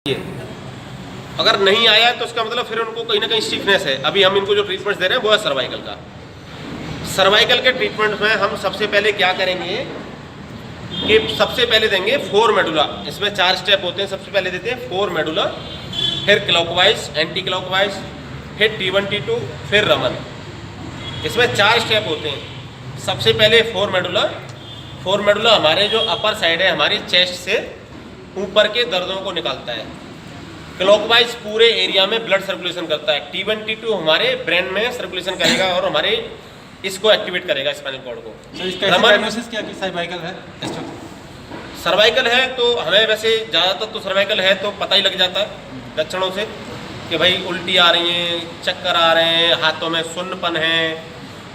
ये अगर नहीं आया तो उसका मतलब फिर उनको कहीं ना कहीं स्टिफनेस है। अभी हम इनको जो ट्रीटमेंट दे रहे हैं वो है सर्वाइकल का। सर्वाइकल के ट्रीटमेंट में हम सबसे पहले क्या करेंगे कि सबसे पहले देंगे 4 मेडुला। इसमें 4 स्टेप होते हैं। सबसे पहले देते हैं 4 मेडुला, फिर क्लॉकवाइज, एंटी क्लॉकवाइज, फिर T1 T2, फिर रमन। इसमें 4 स्टेप होते हैं। सबसे पहले 4 मेडुला। 4 मेडुला हमारे जो अपर साइड है हमारी चेस्ट से ऊपर के दर्दों को निकालता है। क्लॉकवाइज पूरे एरिया में ब्लड सर्कुलेशन करता है। T1 T2 हमारे ब्रेन में सर्कुलेशन करेगा और हमारे इसको एक्टिवेट करेगा स्पाइनल कॉर्ड को। तो इसका डायग्नोसिस क्या कि सर्वाइकल है? सर्वाइकल है तो हमें वैसे ज़्यादातर तो सर्वाइकल है तो पता ही लग जाता है लक्षणों से कि भाई उल्टी आ रही हैं, चक्कर आ रहे हैं, हाथों में सुन्नपन है,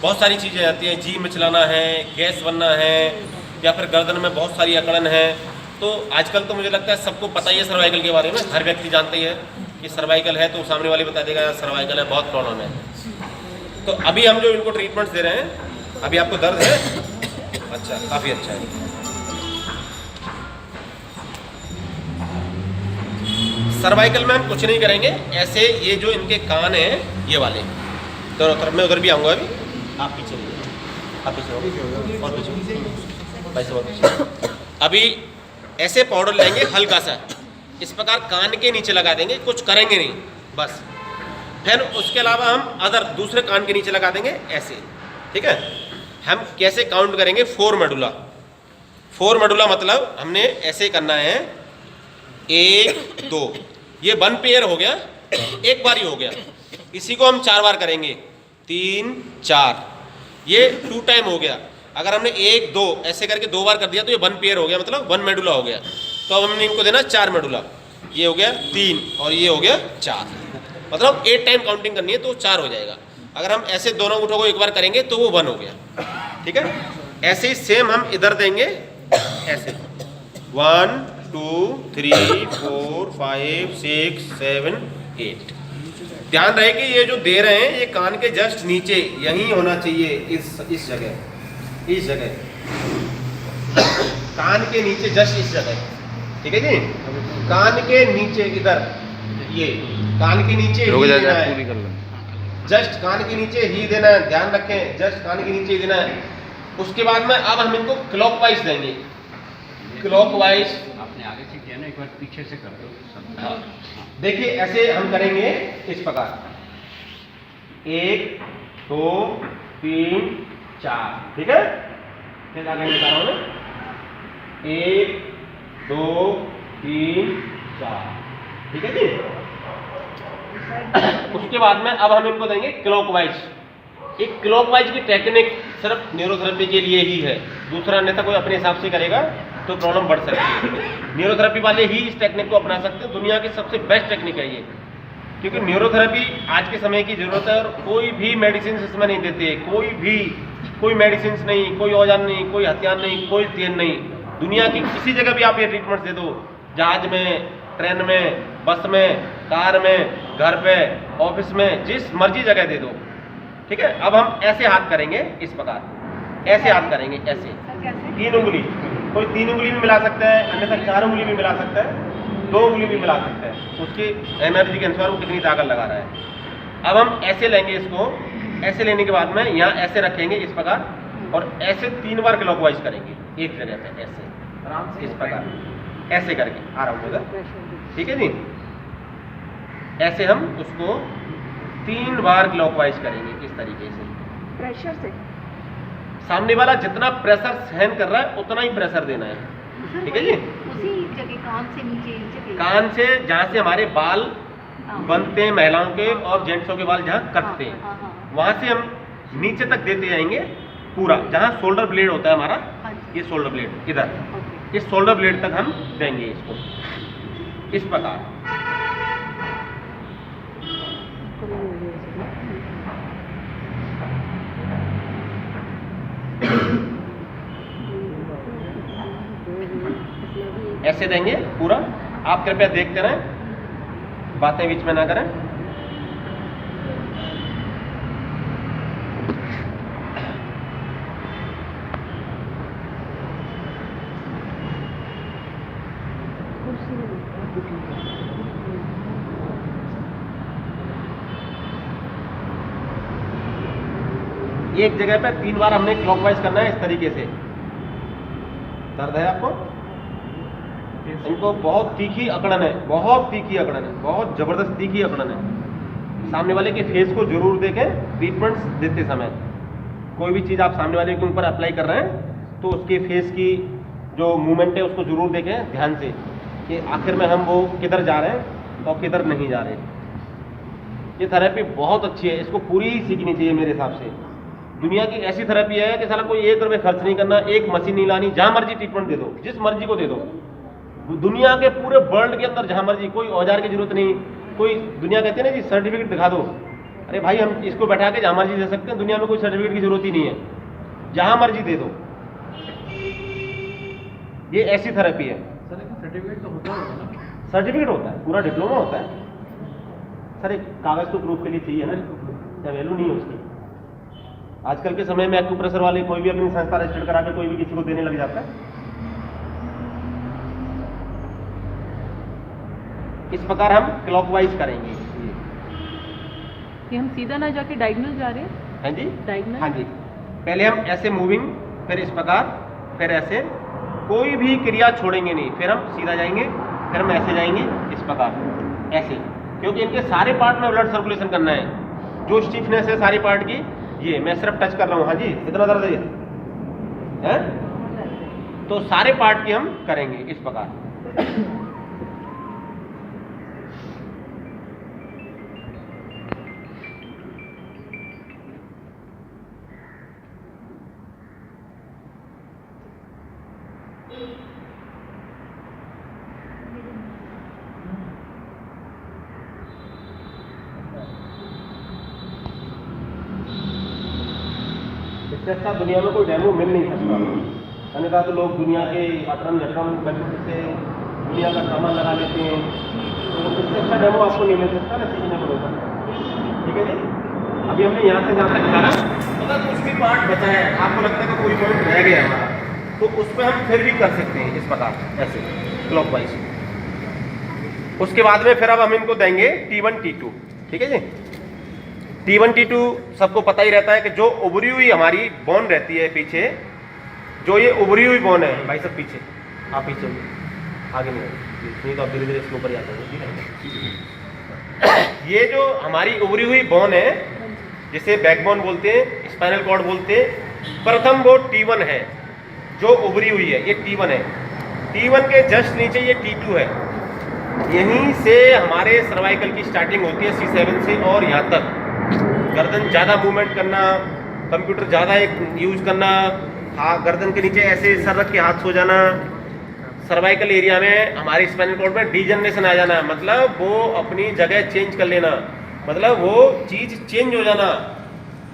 बहुत सारी चीज़ें आती हैं, जी मिचलाना है, गैस बनना है, या फिर गर्दन में बहुत सारी अकड़न है। तो आजकल तो मुझे लगता है सबको पता ही है सर्वाइकल के बारे में, हर व्यक्ति जानते ही है कि सर्वाइकल है तो सामने वाले बता देगा सर्वाइकल है, बहुत प्रॉब्लम है। तो अभी हम जो इनको ट्रीटमेंट्स दे रहे हैं, अभी आपको दर्द है? अच्छा, काफ़ी अच्छा है। सर्वाइकल में हम कुछ नहीं करेंगे, ऐसे ये जो इनके कान हैं ये वाले दोनों तरफ, मैं उधर भी आऊँगा अभी, आप पीछे रहिए, आप पीछे और पीछे भाई साहब पीछे। अभी ऐसे पाउडर लेंगे हल्का सा, इस प्रकार कान के नीचे लगा देंगे, कुछ करेंगे नहीं बस। फिर उसके अलावा हम अदर दूसरे कान के नीचे लगा देंगे ऐसे, ठीक है। हम कैसे काउंट करेंगे? 4 मेडुला। 4 मेडुला मतलब हमने ऐसे करना है, 1 2, ये 1 पेयर हो गया, एक बार ही हो गया। इसी को हम 4 बार करेंगे, 3 4, ये 2 टाइम हो गया। अगर हमने 1 2 ऐसे करके 2 बार कर दिया तो ये 1 पेयर हो गया, मतलब 1 मेडुला हो गया। तो अब हमने इनको देना 4 मेडुला, ये हो गया 3 और ये हो गया 4, मतलब 8 टाइम काउंटिंग करनी है तो 4 हो जाएगा। अगर हम ऐसे दोनों अंगूठों को एक बार करेंगे तो वो 1 हो गया, ठीक है। ऐसे ही सेम हम इधर देंगे ऐसे, 1 2 3 4 5 6 7 8। ध्यान रहे कि ये जो दे रहे हैं ये कान के जस्ट नीचे यहीं होना चाहिए, इस जगह कान के नीचे, जस्ट इस जगह, ठीक है जी। कान के नीचे इधर, ये कान के नीचे ही देना है, जस्ट कान के नीचे ही देना है, ध्यान रखें, जस्ट कान के नीचे ही देना है। उसके बाद में अब हम इनको क्लॉकवाइज देंगे। क्लॉकवाइज आपने आगे से किया ना, एक बार पीछे से कर दो। हाँ, देखिए ऐसे हम करेंगे इस प्रकार, 1 2 3 4, ठीक है। फिर आगे बता रहा हूँ ना, 1 2 3 4, ठीक है जी। उसके बाद में अब हम इनको देंगे क्लॉकवाइज। एक क्लॉकवाइज की टेक्निक सिर्फ न्यूरोथेरेपी के लिए ही है, दूसरा अन्यथा कोई अपने हिसाब से करेगा तो प्रॉब्लम बढ़ सकती है। न्यूरोथेरेपी वाले ही इस टेक्निक को अपना सकते हैं, दुनिया की सबसे बेस्ट टेक्निक है ये, क्योंकि न्यूरोथेरेपी आज के समय की जरूरत है और कोई भी मेडिसिन इसमें नहीं देते, कोई मेडिसिन नहीं, कोई औजार नहीं, कोई हथियार नहीं, कोई तेल नहीं। दुनिया की किसी जगह भी आप ये ट्रीटमेंट दे दो, जहाज में, ट्रेन में, बस में, कार में, घर पे, ऑफिस में, जिस मर्जी जगह दे दो, ठीक है। अब हम ऐसे हाथ करेंगे इस प्रकार, ऐसे हाथ करेंगे, ऐसे 3 उंगली, कोई 3 उंगली भी मिला सकता है, अन्यथा 4 उंगली भी मिला सकता है, 2 उंगली भी मिला सकता है, उसकी एनर्जी के अनुसार वो कितनी ताकत लगा रहा है। अब हम ऐसे लेंगे इसको, ऐसे लेने के बाद में यहाँ ऐसे रखेंगे इस प्रकार, और ऐसे 3 बार क्लॉकवाइज करेंगे एक जगह पे, ऐसे इस प्रकार, ऐसे करके आ रहा हूँ उधर, ठीक है जी। ऐसे हम उसको 3 बार क्लॉकवाइज करेंगे इस तरीके से, प्रेशर से। सामने वाला जितना प्रेशर सहन कर रहा है उतना ही प्रेशर देना है, ठीक है जी। उसी जगह कान से नीचे, कान से जहाँ से हमारे बाल बनते हैं महिलाओं के और जेंट्सों के बाल जहाँ कटते हैं, वहाँ से हम नीचे तक देते जाएंगे पूरा, जहाँ शोल्डर ब्लेड होता है हमारा, ये शोल्डर ब्लेड इधर, इस शोल्डर ब्लेड तक हम देंगे इसको इस प्रकार। ऐसे देंगे पूरा। आप कृपया देखते रहें, बातें बीच में ना करें। एक जगह पे 3 बार हमने क्लॉकवाइज करना है इस तरीके से। दर्द है आपको? इनको बहुत तीखी अकड़न है, बहुत तीखी अकड़न है, बहुत जबरदस्त तीखी अकड़न है। सामने वाले के फेस को जरूर देखें ट्रीटमेंट्स देते समय। कोई भी चीज़ आप सामने वाले के ऊपर अप्लाई कर रहे हैं तो उसके फेस की जो मूवमेंट है उसको जरूर देखें ध्यान से कि आखिर में हम वो किधर जा रहे हैं और किधर नहीं जा रहे। ये थेरेपी बहुत अच्छी है, इसको पूरी सीखनी चाहिए मेरे हिसाब से। दुनिया की ऐसी थेरेपी है कि साला कोई 1 रुपये खर्च नहीं करना, एक मशीन नहीं लानी, जहाँ मर्जी ट्रीटमेंट दे दो, जिस मर्जी को दे दो। दुनिया के पूरे वर्ल्ड के अंदर जहाँ मर्जी, कोई औजार की जरूरत नहीं। कोई दुनिया कहती है ना जी सर्टिफिकेट दिखा दो, अरे भाई हम इसको बैठा के जहाँ मर्जी दे सकते हैं, दुनिया में कोई सर्टिफिकेट की जरूरत ही नहीं है, जहाँ मर्जी दे दो। ये ऐसी थेरेपी है। सर लेकिन सर्टिफिकेट तो होता होगा ना? सर्टिफिकेट होता है, पूरा डिप्लोमा होता है सर। एक कागज तो प्रूफ के लिए चाहिए ना, क्या वैल्यू नहीं है उसकी। आजकल के समय में एक्यूप्रेशर वाले कोई भी अपनी संस्था रजिस्टर्ड करा के कोई भी किसी को देने लग जाता है। इस प्रकार हम क्लॉकवाइज करेंगे। कि हम सीधा ना जाके डायगोनल जा रहे हैं? हाँ जी, डायगोनल? हाँ जी। पहले हम ऐसे मूविंग, फिर इस प्रकार, फिर ऐसे, कोई भी क्रिया छोड़ेंगे नहीं। फिर हम सीधा जाएंगे, फिर हम ऐसे जाएंगे, इस प्रकार ऐसे, क्योंकि इनके सारे पार्ट में ब्लड सर्कुलेशन करना है। जो स्टिफनेस है सारी पार्ट की, ये मैं सिर्फ टच कर रहा हूँ। हाँ जी, इतना दर्द है, तो सारे पार्ट की हम करेंगे इस प्रकार। इससे अच्छा दुनिया में कोई डेमो मिल नहीं सकता। मैंने कहा तो लोग दुनिया के अटरम जटरम कंप्यूटर से दुनिया का सामान लगा लेते हैं, तो इससे अच्छा डेमो आपको नहीं मिल सकता ना सीखने को मिलता। ठीक है जी, अभी हमने यहाँ से जहाँ तक दिखाना, अगर कुछ भी पार्ट बचा है, आपको लगता है कि कोई पॉइंट रह गया हमारा, तो उस पर हम फिर भी कर सकते हैं इस प्रकार, ऐसे क्लॉकवाइज। उसके बाद में फिर अब हम इनको देंगे T1 T2। ठीक है जी, T1 T2 सबको पता ही रहता है कि जो उभरी हुई हमारी बोन रहती है पीछे, जो ये उभरी हुई बोन है भाई सब पीछे, आप पीछे आगे नहीं तो आप धीरे धीरे इसके ऊपर ही आ जाओगे। ये जो हमारी उभरी हुई बोन है, जिसे बैकबोन बोलते हैं, स्पाइनल कॉर्ड बोलते हैं, प्रथम वो T1 है जो उभरी हुई है, ये T1 है। T1 के जस्ट नीचे ये T2 है। यहीं से हमारे सर्वाइकल की स्टार्टिंग होती है C7 से, और यहाँ तक गर्दन ज़्यादा मूवमेंट करना, कंप्यूटर ज़्यादा यूज करना, गर्दन के नीचे ऐसे सर रख के हाथ सो जाना, सर्वाइकल एरिया में हमारे स्पाइनल कॉर्ड में डीजनरेशन आ जाना, मतलब वो अपनी जगह चेंज कर लेना, मतलब वो चीज़ चेंज हो जाना।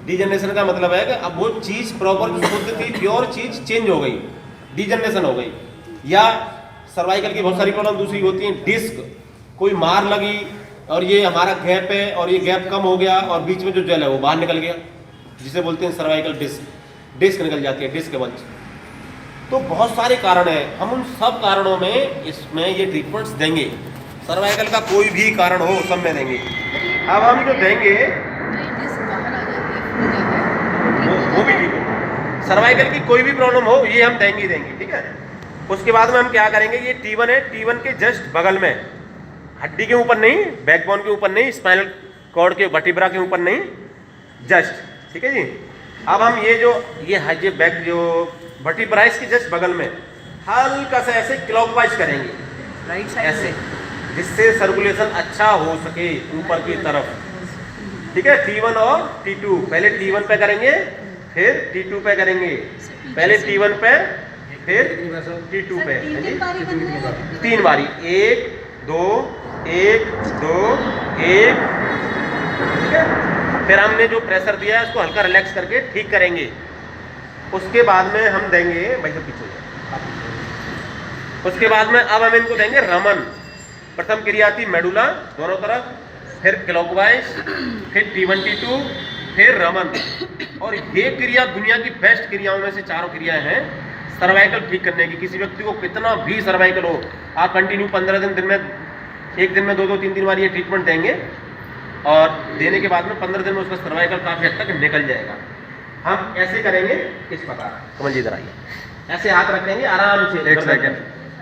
डीजनरेशन का मतलब है कि अब वो चीज़ प्रॉपर शुद्ध थी, प्योर चीज़ चेंज हो गई, डीजनरेशन हो गई। या सर्वाइकल की बहुत सारी प्रॉब्लम दूसरी होती है, डिस्क, कोई मार लगी और ये हमारा गैप है और ये गैप कम हो गया और बीच में जो जेल है वो बाहर निकल गया, जिसे बोलते हैं सर्वाइकल डिस्क निकल जाती है, डिस्क वंश। तो बहुत सारे कारण हैं, हम उन सब कारणों में इसमें ये ट्रीटमेंट्स देंगे। सर्वाइकल का कोई भी कारण हो सब में देंगे। अब हम जो देंगे वो भी ठीक है, सर्वाइकल की कोई भी प्रॉब्लम हो ये हम देंगे ही देंगे। ठीक है, उसके बाद में हम क्या करेंगे, ये T1 है, T1 के जस्ट बगल में, हड्डी के ऊपर नहीं, बैकबोन के ऊपर नहीं, स्पाइनल कॉर्ड के वर्टिब्रा के ऊपर नहीं, जस्ट। ठीक है जी, अब हम ये बैक जो वर्टिब्रा इसके जस्ट बगल में हल्का सा ऐसे क्लॉकवाइज करेंगे, राइट साइड ऐसे, जिससे सर्कुलेशन अच्छा हो सके ऊपर की तरफ। ठीक है, T1 और T2, पहले T1 पे करेंगे, फिर T2 पे करेंगे, पहले T1 पे, फिर T2 पे। 3 बारी, 1 2 1 2 1। ठीक है, फिर हमने जो प्रेशर दिया है उसको हल्का रिलैक्स करके ठीक करेंगे। उसके बाद में हम देंगे भाई सब पीछे, उसके बाद में अब हम इनको देंगे रमन। प्रथम क्रिया थी मेडुला दोनों तरफ, फिर क्लॉकवाइज, फिर T1 T2, फिर रमन। और ये क्रिया दुनिया की बेस्ट क्रियाओं में से 4 क्रियाएं हैं सर्वाइकल ठीक करने की। किसी व्यक्ति को कितना भी सर्वाइकल हो, आप कंटिन्यू 15 दिन में, एक दिन में 2 3 बार ये ट्रीटमेंट देंगे, और देने के बाद में 15 दिन में उसका सर्वाइकल काफ़ी हद तक निकल जाएगा। हम ऐसे करेंगे इस प्रकार, समझिए इधर आइए, ऐसे हाथ रखेंगे आराम से, एक सेकंड।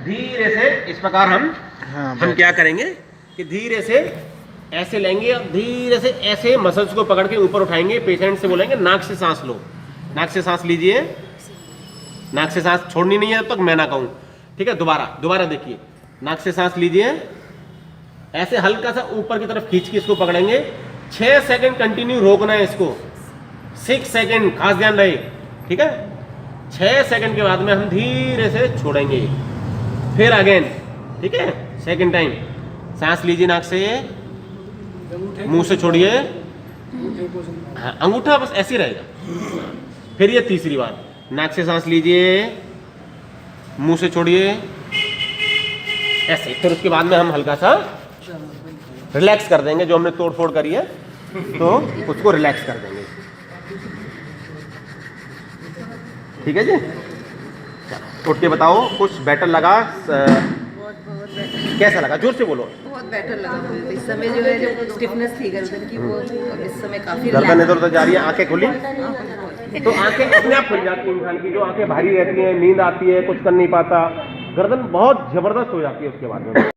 धीरे से इस प्रकार हम क्या करेंगे कि धीरे से ऐसे लेंगे और धीरे से ऐसे मसल्स को पकड़ के ऊपर उठाएंगे। पेशेंट से बोलेंगे नाक से सांस लो, नाक से सांस लीजिए, नाक से सांस छोड़नी नहीं है तब तक मैं ना कहूँ, ठीक है। दोबारा देखिए, नाक से सांस लीजिए, ऐसे हल्का सा ऊपर की तरफ खींच के इसको पकड़ेंगे, 6 सेकंड कंटिन्यू रोकना है इसको, 6 सेकंड खास ध्यान रहे, ठीक है। 6 सेकंड के बाद में हम धीरे से छोड़ेंगे, फिर अगेन, ठीक है। सेकंड टाइम सांस लीजिए नाक से, मुंह से छोड़िए, हाँ अंगूठा बस ऐसे ही रहेगा। फिर ये तीसरी बार, नाक से सांस लीजिए, मुंह से छोड़िए, ऐसे। फिर उसके बाद में हम हल्का सा रिलैक्स कर देंगे, जो हमने तोड़ फोड़ करी है तो उसको रिलैक्स कर देंगे, ठीक है जी। उठ के बताओ, कुछ बेटर लगा? कैसा लगा? जोर से बोलो। बहुत बेटर लगा मुझे तो। इस समय जो है जो स्टिफनेस थी गर्दन की वो इस समय काफी गर्दन इधर उधर जा रही है, आंखें खुली तो आंखें अपने आप खुल जाती है इंसान की। जो आंखें भारी रहती हैं, नींद आती है, कुछ कर नहीं पाता, गर्दन बहुत जबरदस्त हो जाती है उसके बाद में।